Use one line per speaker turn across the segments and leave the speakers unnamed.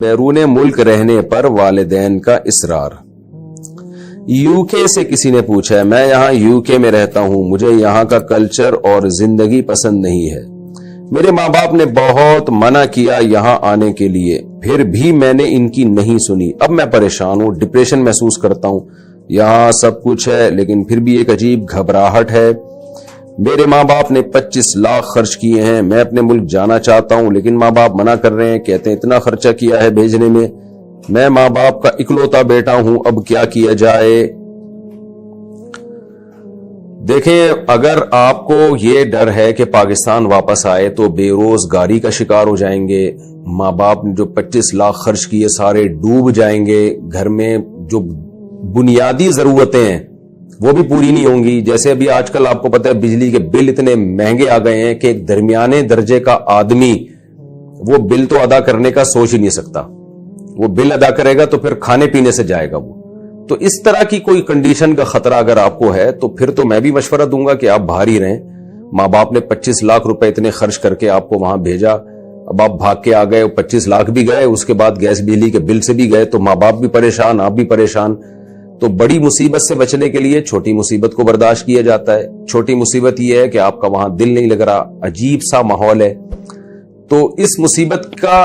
بیرون ملک رہنے پر والدین کا اصرار۔ یوکے سے کسی نے پوچھا ہے، میں یہاں یوکے میں رہتا ہوں، مجھے یہاں کا کلچر اور زندگی پسند نہیں ہے، میرے ماں باپ نے بہت منع کیا یہاں آنے کے لیے، پھر بھی میں نے ان کی نہیں سنی، اب میں پریشان ہوں، ڈپریشن محسوس کرتا ہوں، یہاں سب کچھ ہے لیکن پھر بھی ایک عجیب گھبراہٹ ہے، میرے ماں باپ نے 25 لاکھ خرچ کیے ہیں، میں اپنے ملک جانا چاہتا ہوں لیکن ماں باپ منع کر رہے ہیں، کہتے ہیں اتنا خرچہ کیا ہے بھیجنے میں ماں باپ کا اکلوتا بیٹا ہوں، اب کیا کیا جائے؟ دیکھیں، اگر آپ کو یہ ڈر ہے کہ پاکستان واپس آئے تو بے روزگاری کا شکار ہو جائیں گے، ماں باپ نے جو 25 لاکھ خرچ کیے سارے ڈوب جائیں گے، گھر میں جو بنیادی ضرورتیں ہیں وہ بھی پوری نہیں ہوں گی، جیسے ابھی آج کل آپ کو پتہ ہے بجلی کے بل اتنے مہنگے آ گئے ہیں کہ ایک درمیانے درجے کا آدمی وہ بل تو ادا کرنے کا سوچ ہی نہیں سکتا، وہ بل ادا کرے گا تو پھر کھانے پینے سے جائے گا وہ، تو اس طرح کی کوئی کنڈیشن کا خطرہ اگر آپ کو ہے تو پھر تو میں بھی مشورہ دوں گا کہ آپ باہر ہی رہیں، ماں باپ نے 25 لاکھ روپے اتنے خرچ کر کے آپ کو وہاں بھیجا، اب آپ بھاگ کے آ گئے، 25 لاکھ بھی گئے، اس کے بعد گیس بجلی کے بل سے بھی گئے، تو ماں باپ بھی پریشان، آپ بھی پریشان، تو بڑی مصیبت سے بچنے کے لیے چھوٹی مصیبت کو برداشت کیا جاتا ہے۔ چھوٹی مصیبت یہ ہے کہ آپ کا وہاں دل نہیں لگ رہا، عجیب سا ماحول ہے، تو اس مصیبت کا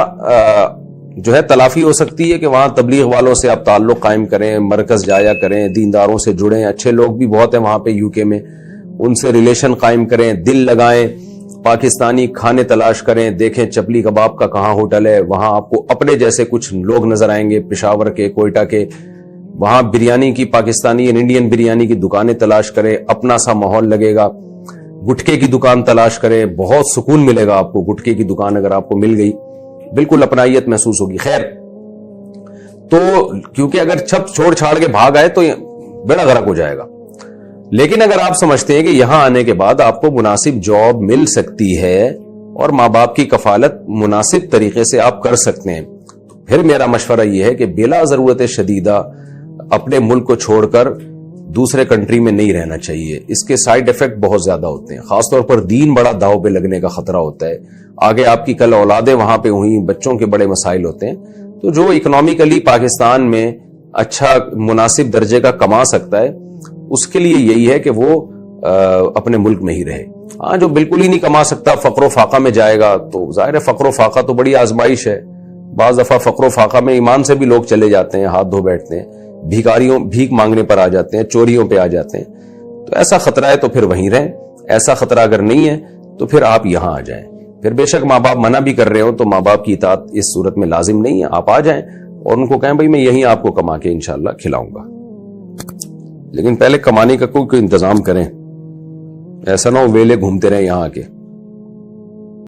جو ہے تلافی ہو سکتی ہے کہ وہاں تبلیغ والوں سے آپ تعلق قائم کریں، مرکز جایا کریں، دینداروں سے جڑیں، اچھے لوگ بھی بہت ہیں وہاں پہ یوکے میں، ان سے ریلیشن قائم کریں، دل لگائیں، پاکستانی کھانے تلاش کریں، دیکھیں چپلی کباب کا کہاں ہوٹل ہے، وہاں آپ کو اپنے جیسے کچھ لوگ نظر آئیں گے، پشاور کے، کوئٹہ کے، وہاں بریانی کی، پاکستانی انڈین بریانی کی دکانیں تلاش کریں، اپنا سا ماحول لگے گا، گٹکے کی دکان تلاش کریں، بہت سکون ملے گا آپ کو، گٹکے کی دکان اگر آپ کو مل گئی بالکل اپنائیت محسوس ہوگی۔ خیر، تو کیونکہ اگر چھپ چھوڑ چھاڑ کے بھاگ آئے تو بڑا غرق ہو جائے گا، لیکن اگر آپ سمجھتے ہیں کہ یہاں آنے کے بعد آپ کو مناسب جاب مل سکتی ہے اور ماں باپ کی کفالت مناسب طریقے سے آپ کر سکتے ہیں، تو پھر میرا مشورہ یہ ہے کہ بلا ضرورت شدیدہ اپنے ملک کو چھوڑ کر دوسرے کنٹری میں نہیں رہنا چاہیے، اس کے سائیڈ ایفیکٹ بہت زیادہ ہوتے ہیں، خاص طور پر دین بڑا داؤ پہ لگنے کا خطرہ ہوتا ہے، آگے آپ کی کل اولادیں وہاں پہ ہوئیں، بچوں کے بڑے مسائل ہوتے ہیں، تو جو اکنومیکلی پاکستان میں اچھا مناسب درجے کا کما سکتا ہے اس کے لیے یہی ہے کہ وہ اپنے ملک میں ہی رہے۔ ہاں، جو بالکل ہی نہیں کما سکتا فقر و فاقہ میں جائے گا تو ظاہر ہے فقر و فاقہ تو بڑی آزمائش ہے، بعض دفعہ فقر و فاقہ میں ایمان سے بھی لوگ چلے جاتے ہیں، ہاتھ دھو بیٹھتے ہیں، بھیک مانگنے پر آ جاتے ہیں، چوریوں پہ آ جاتے ہیں، تو ایسا خطرہ ہے تو پھر وہیں رہیں، ایسا خطرہ اگر نہیں ہے تو پھر آپ یہاں آ جائیں، پھر بے شک ماں باپ منع بھی کر رہے ہو تو ماں باپ کی اطاعت اس صورت میں لازم نہیں ہے، آپ آ جائیں اور ان کو کہیں بھائی میں یہیں آپ کو کما کے انشاءاللہ کھلاؤں گا، لیکن پہلے کمانے کا کوئی انتظام کریں، ایسا نہ ہو ویلے گھومتے رہیں یہاں آ کے۔